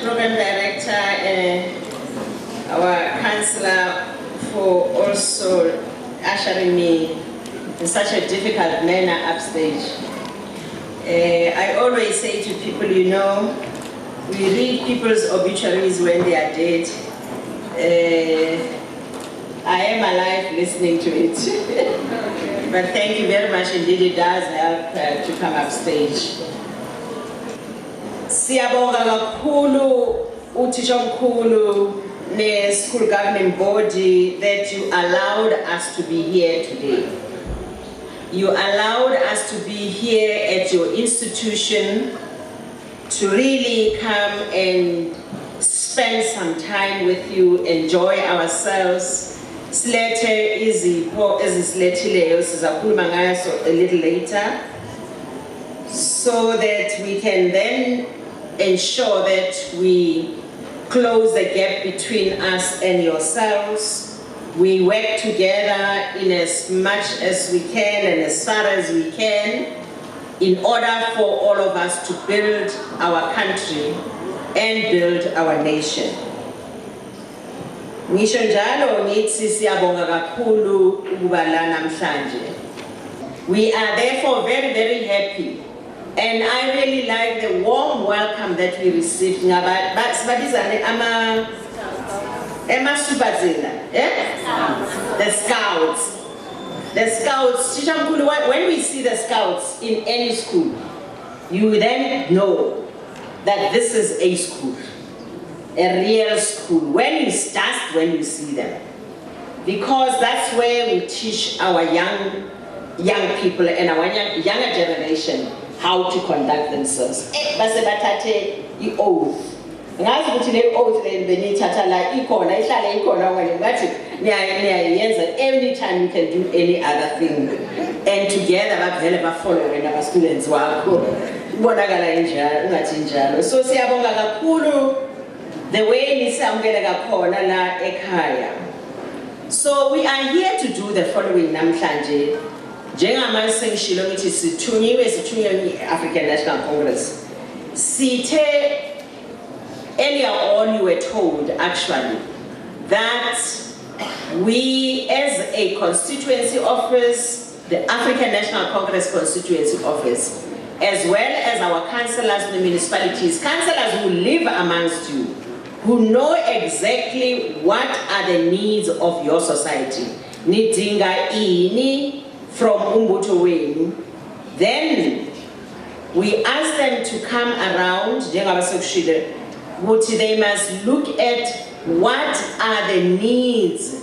Program Director, our Councillor, for also ushering me in such a difficult manner upstage. I always say to people, you know, we read people's obituaries when they are dead. I am alive listening to it. But thank you very much indeed, it does help to come upstage. Siyabonga kakhulu uthisha omkhulu ne-school governing body that you allowed us to be here today. You allowed us to be here at your institution to really come and spend some time with you, enjoy ourselves. Silethe izipho ezisilethileyo sizakhuluma ngaso a little later, so that we can then ensure that we close the gap between us and yourselves. We work together in as much as we can and as far as we can in order for all of us to build our country and build our nation. Ngisho njalo ngithi siyabonga kakhulu ukuba la namhlanje. We are therefore very, very happy, and I really like the warm welcome that we received. The scouts. The scouts. When we see the scouts in any school, you then know that this is a school, a real school. When you see them, because that's where we teach our young people and our younger generation how to conduct themselves. Base bathathe i-oath. Ngazi ukuthi le oath le benithatha la ikhona ihlale ikhona wena ngathi niyayenza anytime you can do any other thing, and together bavele bafollow wena aba students wakho kubonakala njalo ungathi njalo. So siyabonga kakhulu the way nisamukela ngakhona la ekhaya. So we are here to do the following namhlanje. Njengamanje sengishilo ngithi sithunyiwe i-African National Congress. Sithe earlier on you were told actually that we as a constituency office, the African National Congress constituency office, as well as our councillors in the municipalities, councillors who live amongst you, who know exactly what are the needs of your society. Nidinga ini from umbuto wenu. Then we ask them to come around, they must look at what are the needs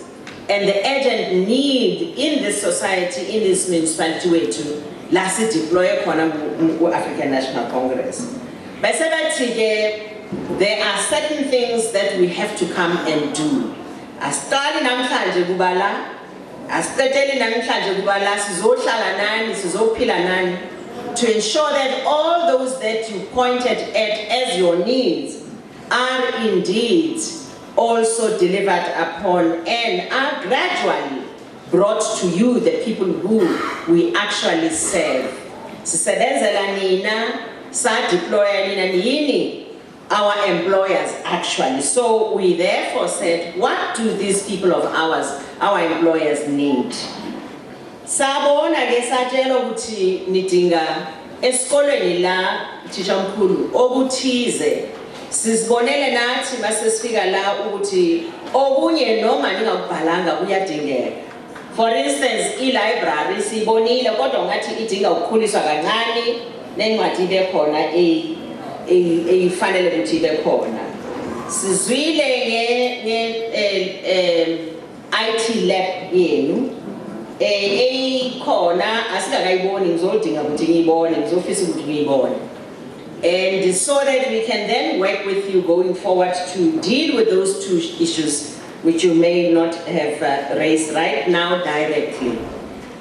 and the urgent need in this society, in this municipality way to last deploy African National Congress. By there are certain things that we have to come and do. Asitali namhlanje kubala, asitheteli namhlanje kubala, sizohlala nani, sizophila nani, to ensure that all those that you pointed at as your needs are indeed also delivered upon and are gradually brought to you, the people who we actually serve. Sisebenzela nina, sa deployer nina nini, our employers actually. So we therefore said, what do these people of ours, our employers, need? Sabona ke satshela ukuthi nidinga esikolweni la thisha omkhulu okuthize. Sizibonele nathi masesifika la ukuthi okunye noma ningakubhalanga kuyadingeka. For instance, i-library sibonile kodwa ngathi idinga ukukhuliswa kancane nencwadi ibe khona eyifanele ukuthi ibe khona. Sizwile IT lab yenu eyikhona asingakayiboni ngizodinga ukuthi ngiyibone ngizofisa ukuthi ngiyibone. And so that we can then work with you going forward to deal with those two issues which you may not have raised right now directly.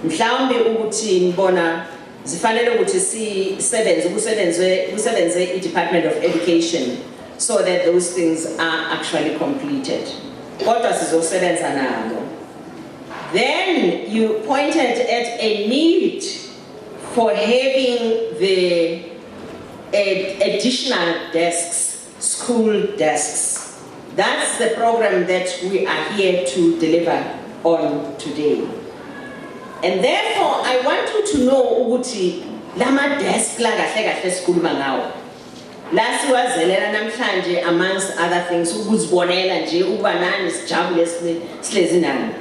Mhlawumbe ukuthi ngibona zifanele ukuthi kusebenze i-Department of Education so that those things are actually completed. Kodwa sizosebenza nalo. Then you pointed at a need for having the additional desks school desks. That's the program that we are here to deliver on today. And therefore, I want you to know ukuthi lama desk la kahle kahle sikhuluma ngawo. La siwazelela namhlanje amongst other things ukuzibonela nje ukuba nani sijabule sihlezi nani.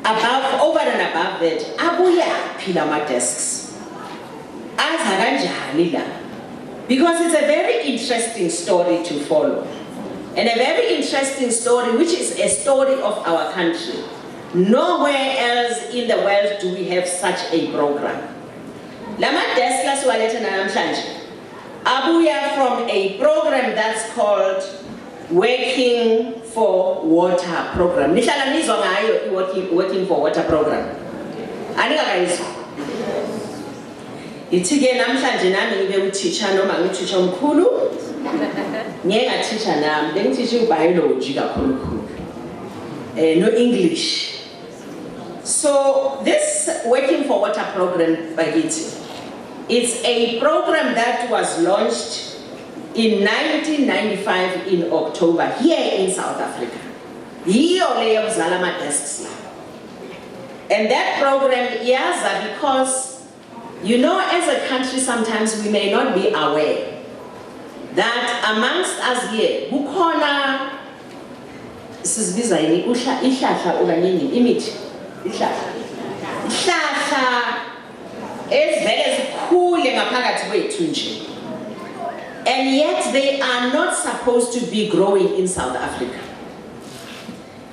Above, over and above that, abuyaphi lama desks. Aza kanjani la? Because it's a very interesting story to follow. And a very interesting story, which is a story of our country. Nowhere else in the world do we have such a program. Lama desk la siwaletha namhlanje abuya from a program that's called Working for Water program. Nihlala nizwa ngayo Working for Water program. Anikakayizwa. Ithi-ke namhlanje nami ngibe uthisha noma ngithisha omkhulu. Ngeke ngathisha nami, bengithisha ubiology kakhulu. No English. So this Working for Water program, bakithi, it's a program that was launched in 1995 in October here in South Africa. And that program is because, you know, as a country sometimes we may not be aware that amongst us here, kukhona sizibiza yini ihlahla okanye imithi ihlahla ezivele zikhule ngaphakathi kwethu nje. And yet they are not supposed to be growing in South Africa.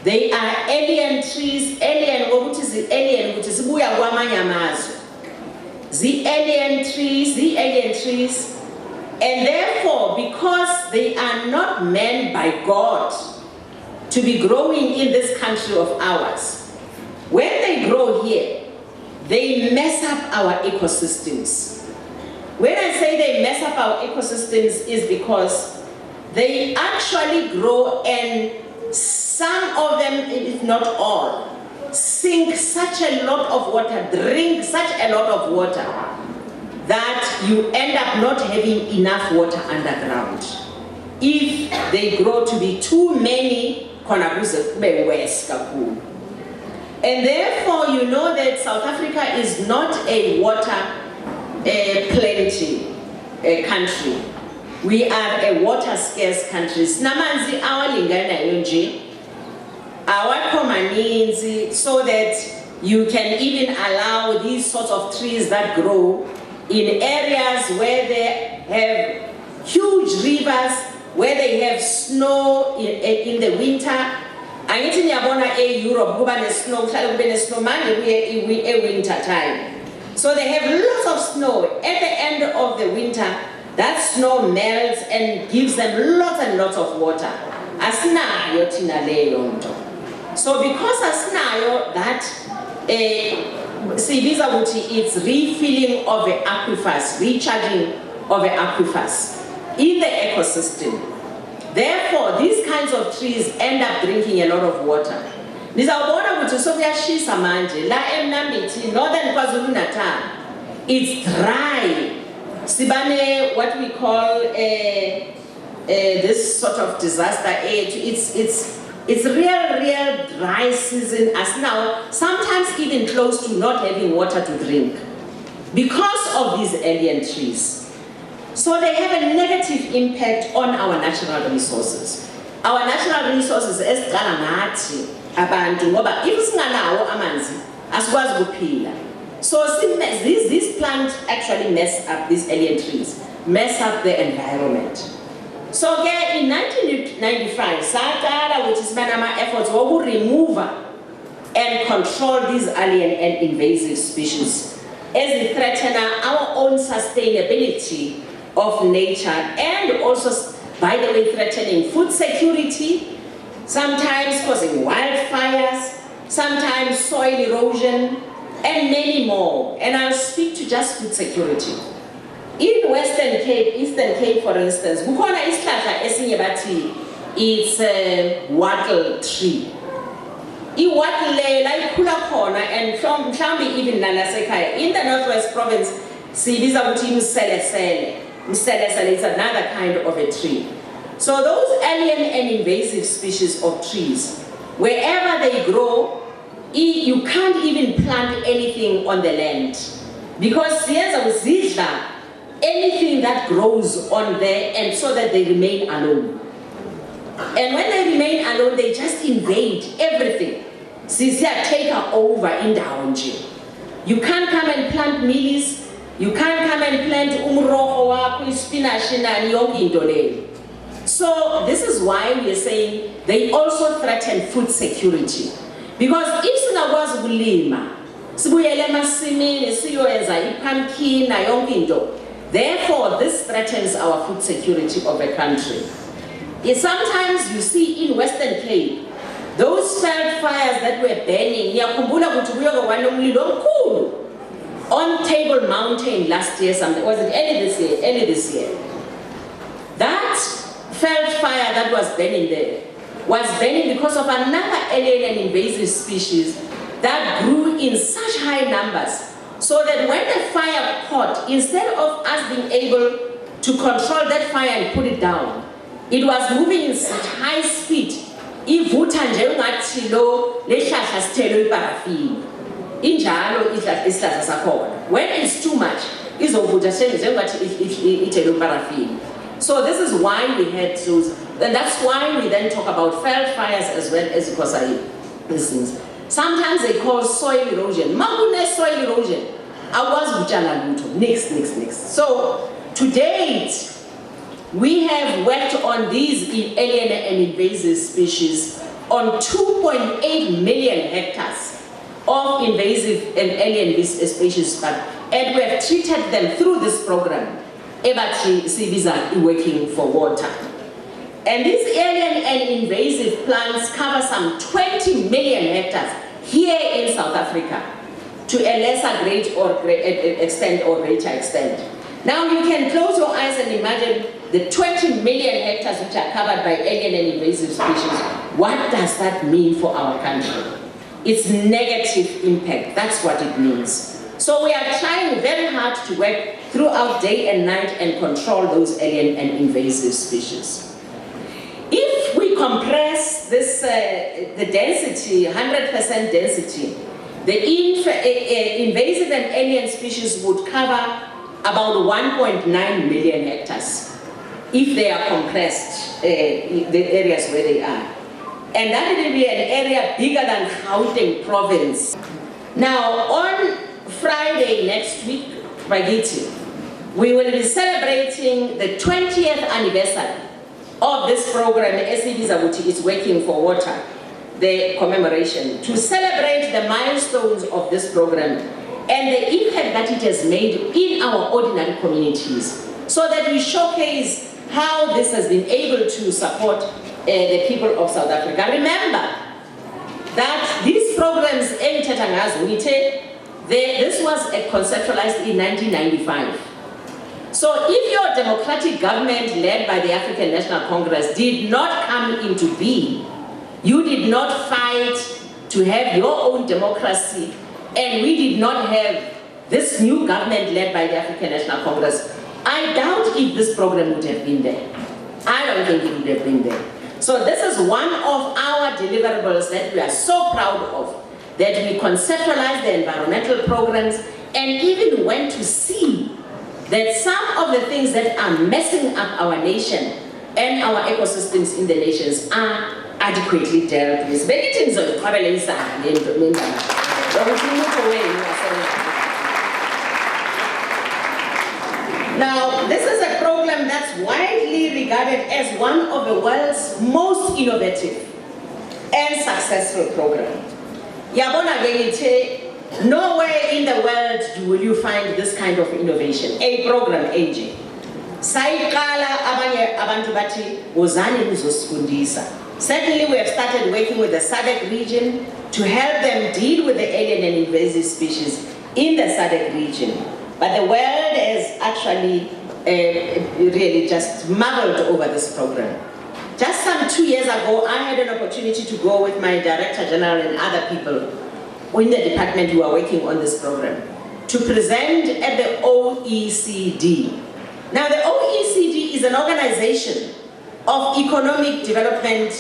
They are alien trees, alien ukuthi zi-alien ukuthi zibuya kwamanye amazwe. The alien trees, and therefore, because they are not meant by God to be growing in this country of ours, when they grow here, they mess up our ecosystems. When I say they mess up our ecosystems is because they actually grow, and some of them, if not all, sink such a lot of water, drink such a lot of water, that you end up not having enough water underground. If they grow to be too many, and therefore you know that South Africa is not a water plenty country. We are a water scarce country. Sinamanzi awalingana yonje. Awakho maninzi, so that you can even allow these sorts of trees that grow in areas where they have huge rivers, where they have snow in the winter. Angithi niyabona Europe kuba nesnow, kuhlala kube nesnow manje kuye winter time. So they have lots of snow. At the end of the winter, that snow melts and gives them lots and lots of water. Asinayo thina leyo nto. So because asinayo that sibiza ukuthi it's refilling of the aquifers, recharging of the aquifers in the ecosystem. Therefore, these kinds of trees end up drinking a lot of water. Nizawubona ukuthi sokuyashisa manje la eMnambithi, northern Kwa-Zulu Natal, it's dry. Sibane what we call this sort of disaster age. It's real dry season as now, sometimes even close to not having water to drink because of these alien trees. So they have a negative impact on our natural resources. Our natural resources esiqala ngathi abantu ngoba if singanawo amanzi asikwazi ukuphila. So these plants actually mess up, these alien trees, mess up the environment. So in 1995, Saqala, which is Manama efforts, will remove and control these alien and invasive species as they threaten our own sustainability of nature, and also, by the way, threatening food security, sometimes causing wildfires, sometimes soil erosion, and many more. And I'll speak to just food security. In Western Cape, Eastern Cape, for instance, kukhona isihlahla esinye bathi it's a wattle tree. I-wattle le la ikhula khona, and mhlawumbe even nalasekhaya in the Northwest Province siyibiza ukuthi imselesele. Is another kind of a tree. So those alien and invasive species of trees, wherever they grow, you can't even plant anything on the land. Because anything that grows on there, and so that they remain alone. And when they remain alone, they just invade everything. Take over in Daonji. You can't come and plant mealies, you can't come and plant umroho, spinach, and yonki. So this is why we are saying they also threaten food security. Because if singakwazi ukulima, sibuyele emasimini siyoyenza ipumpkin na yonke into, therefore this threatens our food security of the country. Sometimes you see in Western Cape, those felt fires that were burning, on Table Mountain last year, was it early this year? Early this year. That felt fire that was burning there was burning because of another alien and invasive species that grew in such high numbers, so that when the fire caught, instead of us being able to control that fire and put it down, it was moving in such high speed. When it's too much, so this is why we had those, and that's why we then talk about felt fires as well as these things. Sometimes they cause soil erosion. Magune soil erosion. Next. So to date, we have worked on these alien and invasive species on 2.8 million hectares of invasive and alien species, and we have treated them through this program. Ebatri Sibiza working for water. And these alien and invasive plants cover some 20 million hectares here in South Africa, to a lesser grade or extent or greater extent. Now you can close your eyes and imagine the 20 million hectares which are covered by alien and invasive species. What does that mean for our country? It's negative impact, that's what it means. So we are trying very hard to work throughout day and night and control those alien and invasive species. If we compress this, the density, 100% density, the invasive and alien species would cover about 1.9 million hectares if they are compressed, the areas where they are. And that will be an area bigger than Gauteng province. Now, on Friday next week, we will be celebrating the 20th anniversary of this program, SABIZA, is working for water, the commemoration, to celebrate the milestones of this program and the impact that it has made in our ordinary communities, so that we showcase how this has been able to support the people of South Africa. Remember that these programs, this was conceptualized in 1995. So if your democratic government led by the African National Congress did not come into being, you did not fight to have your own democracy, and we did not have this new government led by the African National Congress, I doubt if this program would have been there. I don't think it would have been there. So this is one of our deliverables that we are so proud of, that we conceptualized the environmental programs and even went to see that some of the things that are messing up our nation and our ecosystems in the nations are adequately dealt with. Now, this is a program that's widely regarded as one of the world's most innovative and successful programs. Nowhere in the world will you find this kind of innovation, a program, AJ. Certainly we have started working with the SADC region to help them deal with the alien and invasive species in the SADC region. But the world has actually really just marveled over this program. Just some 2 years ago, I had an opportunity to go with my Director General and other people in the department who are working on this program to present at the OECD. Now the OECD is an organization of economic development,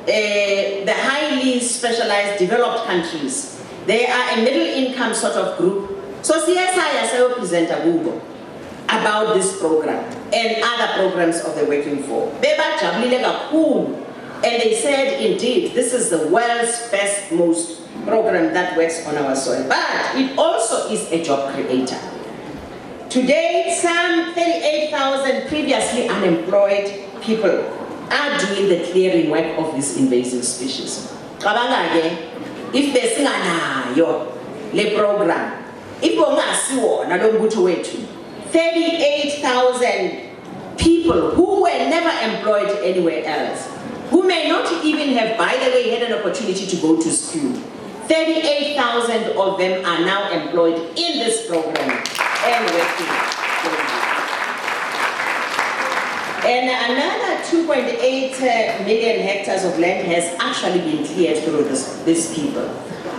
the highly specialized developed countries. They are a middle income sort of group. So CSI will present a Google about this program and other programs of the Working For. And they said, indeed, this is the world's best, most program that works on our soil. But it also is a job creator. Today, some 38,000 previously unemployed people are doing the clearing work of this invasive species. If they sing le program, if 38,000 people who were never employed anywhere else, who may not even have, by the way, had an opportunity to go to school. 38,000 of them are now employed in this program and working. And another 2.8 million hectares of land has actually been cleared through these people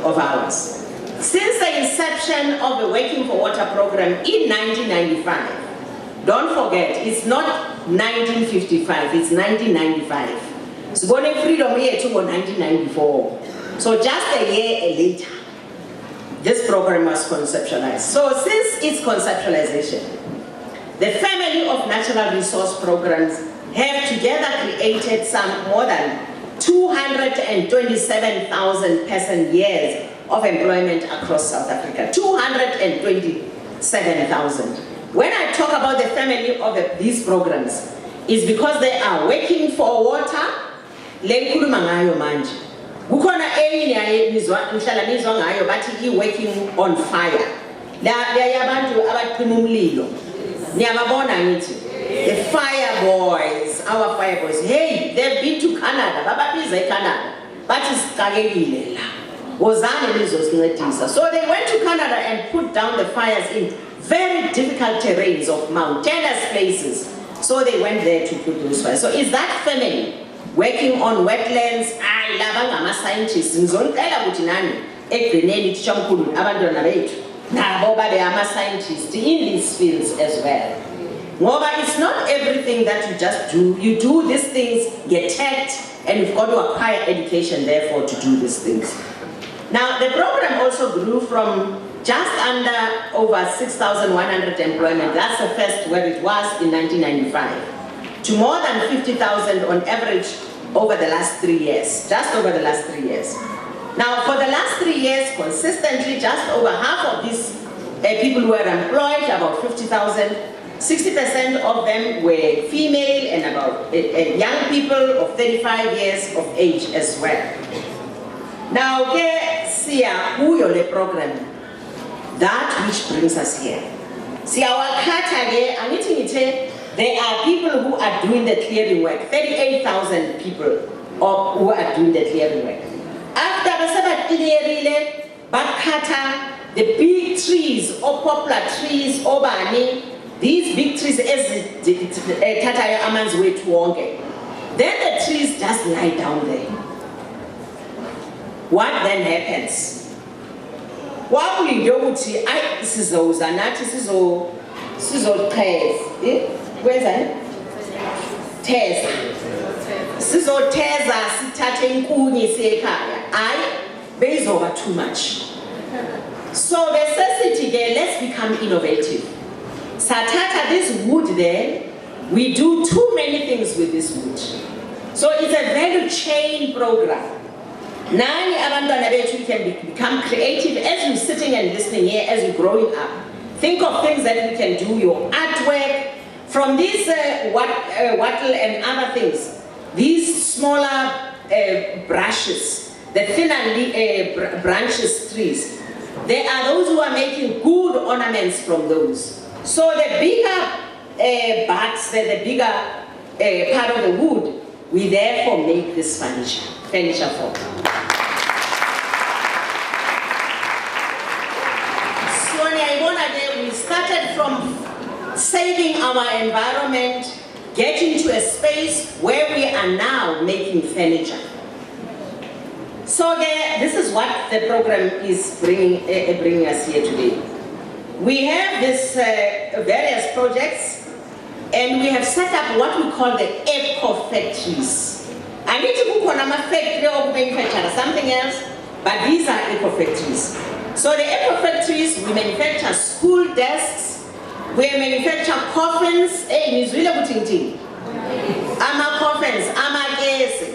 of ours. Since the inception of the Working for Water program in 1995, don't forget, it's not 1955, it's 1995. So born freedom here to 1994. So just a year later, this program was conceptualized. So since its conceptualization, the family of natural resource programs have together created some more than 227,000 person years of employment across South Africa. 227,000. When I talk about the family of these programs, it's because they are working for water. Working on fire. The fire boys, our fire boys. Hey, they've been to Canada. But it's so they went to Canada and put down the fires in very difficult terrains of mountainous places. So they went there to put those fires. So is that family working on wetlands? I love scientists. Scientists in these fields as well. It's not everything that you just do. You do these things, get tagged, and you've got to acquire education, therefore, to do these things. Now, the program also grew from just under over 6,100 employment. That's the first where it was in 1995. To more than 50,000 on average over the last 3 years, just over the last 3 years. Now, for the last 3 years, consistently, just over half of these people who were employed, about 50,000, 60% of them were female and about young people of 35 years of age as well. Now, see who your program, that which brings us here. See our category, there are people who are doing the clearing work, 38,000 people who are doing the clearing work. After the big trees or poplar trees, these big trees then the trees just lie down there. What then happens? What will you do with this is those anatis, this is all tears. Where's that? Tears. This is all tears are sitting based over too much. So necessity there, let's become innovative. Satata, this wood there, we do too many things with this wood. So it's a value chain program. Nani abandona bethu can become creative as you're sitting and listening here, as you're growing up. Think of things that we can do, your artwork, from these wattle and other things. These smaller brushes, the thinner branches, trees. There are those who are making good ornaments from those. So the bigger parts, the bigger part of the wood, we therefore make this furniture for. We started from saving our environment, getting to a space where we are now making furniture. So this is what the program is bringing us here today. We have this various projects, And we have set up what we call the eco factories. I need to go on a factory or manufacture something else, but these are eco factories. So the eco factories, we manufacture school desks, we manufacture coffins, ama coffins, ama gesi,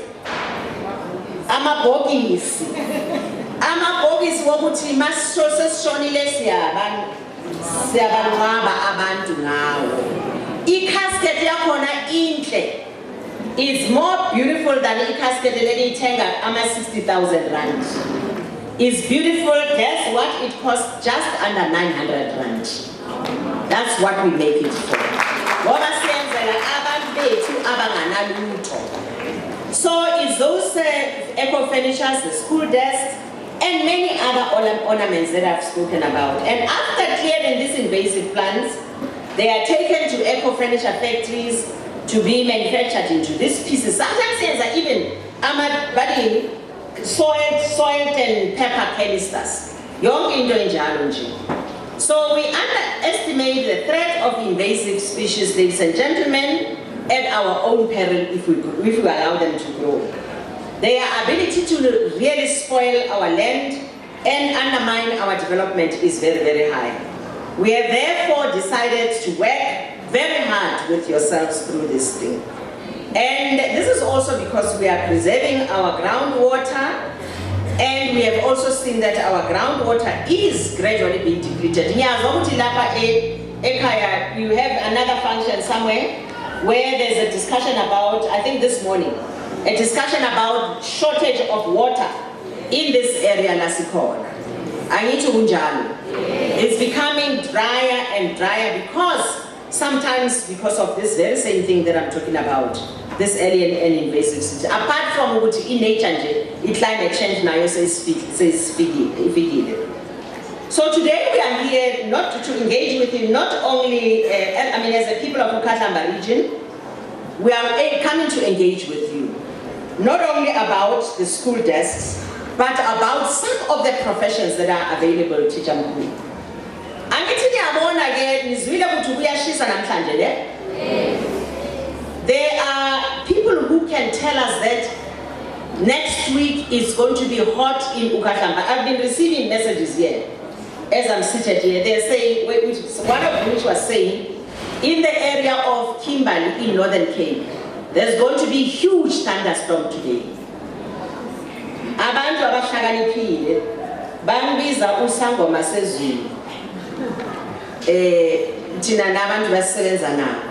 ama bogisi, ama bogisi wokuthi masishonile siyabangcwaba abantu ngawo. I-casket yakhona inhle, is more beautiful than i-casket leniyithenga ama 60,000 rand. It's beautiful. Guess what? It costs just under 900 rand. That's what we make it for. Ngoba siyenzela abantu bethu abanganalutho. So it's those eco furnitures, the school desks, and many other ornaments that I've spoken about. And after clearing these invasive plants, they are taken to eco furniture factories to be manufactured into these pieces. Sometimes there's even soiled and pepper canisters. So we underestimate the threat of invasive species, ladies and gentlemen, at our own peril if we allow them to grow. Their ability to really spoil our land and undermine our development is very, very high. We have therefore decided to work very hard with yourselves through this thing. And this is also because we are preserving our groundwater, and we have also seen that our groundwater is gradually being depleted. You have another function somewhere where there's a discussion about, I think this morning, a discussion about shortage of water in this area, Lasikona. It's becoming drier and drier because of this very same thing that I'm talking about, this alien and invasive species. Apart from what in nature, climate change now says figure. So today we are here not to engage with you, not only, as the people of UKhahlamba region, we are coming to engage with you, not only about the school desks, but about some of the professions that are available to Jamhuri. There are people who can tell us that next week is going to be hot in UKhahlamba. I've been receiving messages here as I'm seated here. They're saying, one of which was saying, in the area of Kimberley in Northern Cape, there's going to be huge thunderstorm today. Abantu abahlakaniphile bangibiza usangoma sezulu. Thina nabantu basebenza nabo.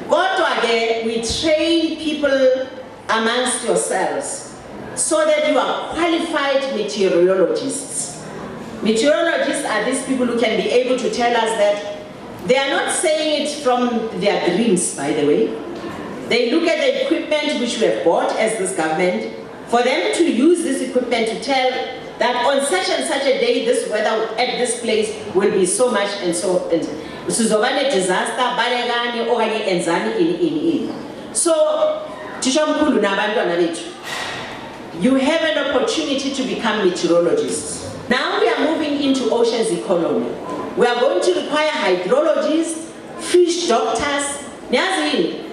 Kodwa ke we train people amongst yourselves so that you are qualified meteorologists. Meteorologists are these people who can be able to tell us that they are not saying it from their dreams, by the way. They look at the equipment which we have bought as this government, for them to use this equipment to tell that on such and such a day, this weather at this place will be so much and so, and Suzovane disaster, Balagani, Ohani, and Zani in. So, Tishamkulu Nabandwana Betu, you have an opportunity to become meteorologists. Now we are moving into oceans economy. We are going to require hydrologists, fish doctors. Nyazini,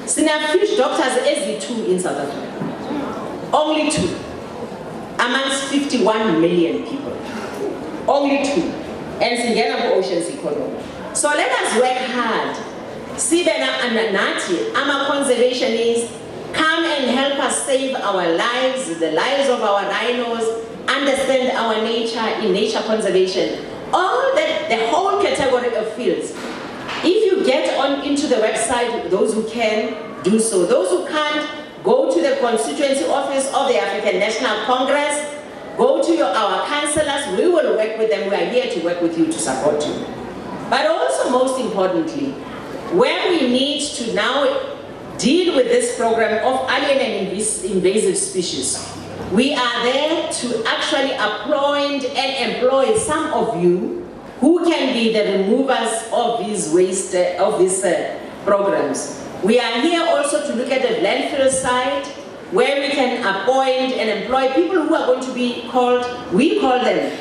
sina fish doctors as 2 in South Africa. Only 2 amongst 51 million people. Only 2. And Singena oceans economy. So let us work hard. Sibena and Nati, ama conservationists, come and help us save our lives, the lives of our rhinos, understand our nature in nature conservation. All that, the whole category of fields. If you get on into the website, those who can, do so. Those who can't, go to the constituency office of the African National Congress, go to our councillors, we will work with them, we are here to work with you, to support you. But also most importantly, where we need to now deal with this program of alien and invasive species, we are there to actually appoint and employ some of you who can be the removers of these waste, of these programs. We are here also to look at the landfill side, where we can appoint and employ people who are going to be called, we call them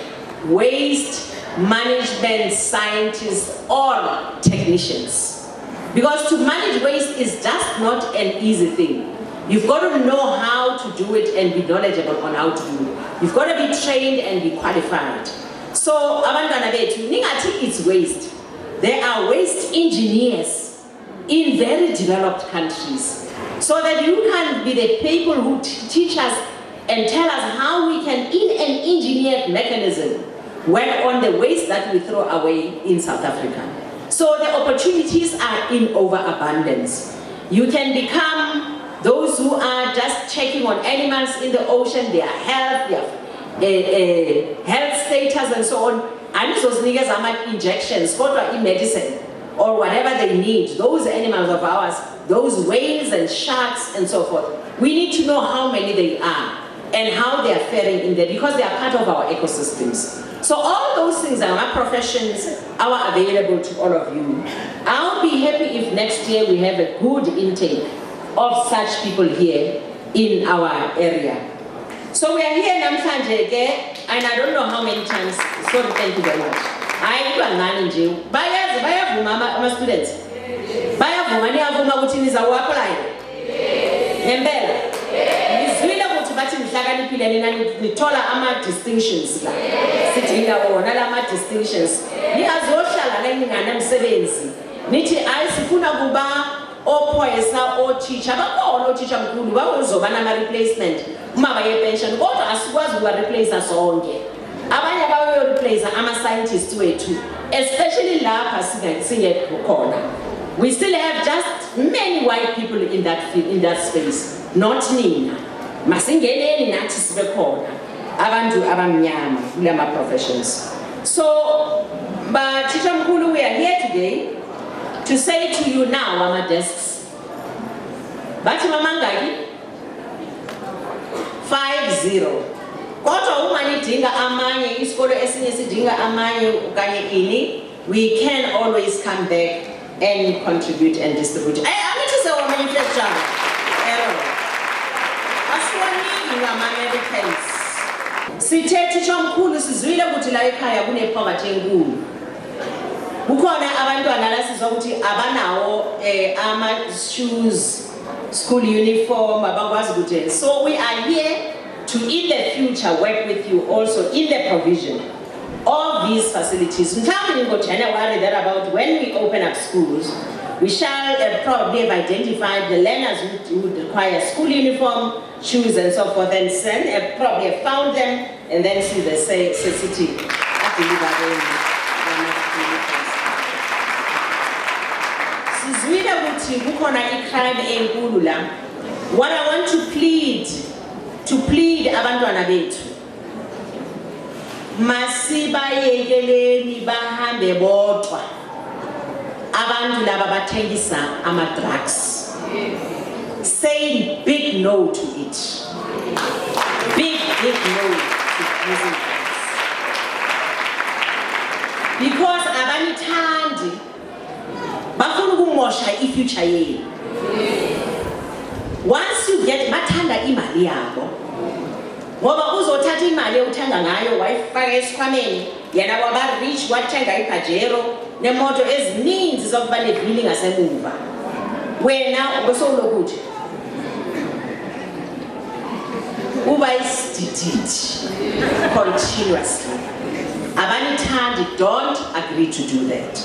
waste management scientists or technicians. Because to manage waste is just not an easy thing. You've got to know how to do it and be knowledgeable on how to do it. You've got to be trained and be qualified. So, abantwana bethu, ningathi it's waste. There are waste engineers in very developed countries. So that you can be the people who teach us and tell us how we can, in an engineered mechanism, work on the waste that we throw away in South Africa. So the opportunities are in overabundance. You can become those who are just checking on animals in the ocean, their health, their health status and so on. And those niggas are like injections, in medicine, or whatever they need. Those animals of ours, those whales and sharks and so forth. We need to know how many they are and how they are faring in there because they are part of our ecosystems. So all those things are our professions, are available to all of you. I'll be happy if next year we have a good intake of such people here in our area. So we are here in Namhlanje again, and I don't know how many times, so thank you very much. I do a man in jail. My students. Bayavuma niyavuma ukuthi nizawuapply. Ngempela. Nizwile ukuthi bathi nihlakaniphile nina nithola ama distinctions la. Sidinga wona la ma distinctions. Niyazohlala la ningana umsebenzi. Nithi ayisifuna kuba ophoyisa o-teacher bakhona o-teacher mkhulu bazoba nama replacement uma baye pension kodwa asikwazi ukuba replace sonke. Abanye bayo replace ama scientists wethu, especially lapha singekho khona. We still have just many white people in that field, in that space. Not nina. Masingeneni nathi sibe khona. Abantu abamnyama kulama professions. So, but Teacher Mkhulu, we are here today to say to you now, our desks. Bathi mamangaki 50. Kodwa uma nidinga amanye isikolo esinye sidinga amanye ukanye ini, we can always come back and contribute and distribute. I need to say what manufacturer. Aswani Americans. Sithe Teacher Mkhulu sizwile ukuthi la ekhaya kune poverty enkulu. Kukhona abantwana la sizwa ukuthi abanawo ama shoes, school uniform, abakwazi ukuthi. So we are here to in the future work with you also in the provision of these facilities. January, that about when we open up schools, we shall probably have identified the learners who would require school uniform, shoes and so forth, and probably have found them and then see the city delivering. What I want to plead abantwana bethu. Masibayekeleni bahambe bodwa. Abantu laba bathengisa ama drugs. Say big no to it. Big no to using drugs. Because abanithandi bafuna ukumosha ifuture yenu. Once you get mathanda imali yabo. Ngoba uzothatha imali uthenga ngayo wayifaka esikhwameni yena waba rich wathenga iPajero nemoto ezininzi zokuba nevili ngasemuva. Wena ubesolokuthi uba isidididi continuously. Abanithandi don't agree to do that.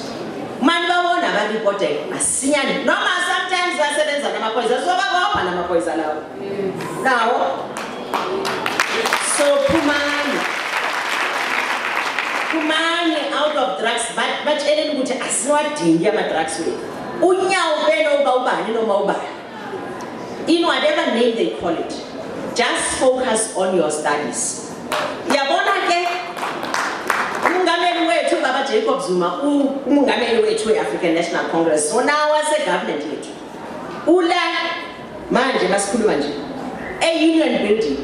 Man babona abareported masinyane noma sometimes basebenza namaphoyisa soba namaphoyisa lawo. Now so kumani out of drugs but eleni ukuthi asiwadingi ama drugs we unyawo phela uba ubani noma ubani in whatever name they call it, just focus on your studies. Yabona ke umongameli wethu baba Jacob Zuma umongameli wethu we-African National Congress so now as a government yethu ula manje masikhuluma nje a union building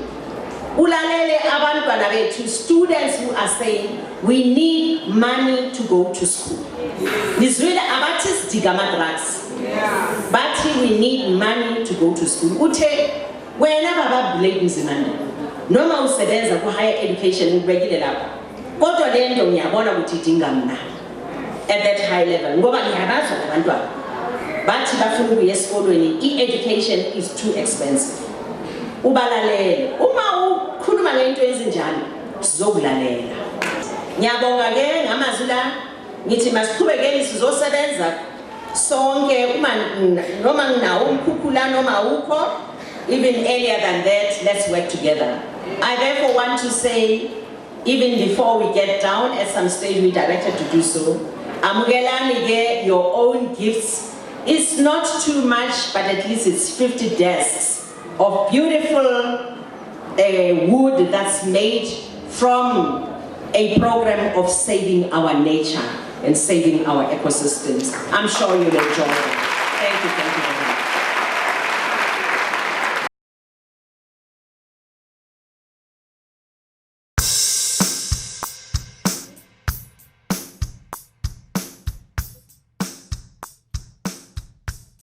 ulalele abantwana bethu students who are saying we need money to go to school. Nizwile abathi sidinga ama drugs. But we need money to go to school. Uthe wena baba Blake Mzimande noma usebenza ku higher education ubekile lapha. Kodwa le nto ngiyabona ukuthi idinga mna at that high level ngoba ngiyabazwa abantwana bathi bafuna ukuya esikolweni, i-education is too expensive. Ubalalele, uma ukhuluma ngento ezinjalo, sizokulalela. Ngiyabonga ke ngamazwi la, ngithi masiqhubekeni sizosebenza sonke uma noma nginawo umkhukhula noma ukho, even earlier than that, let's work together. I therefore want to say, even before we get down, at some stage we directed to do so, amukelani ke your own gifts. It's not too much, but at least it's 50 desks of beautiful wood that's made from a program of saving our nature and saving our ecosystems. I'm sure you'll enjoy it. Thank you very much.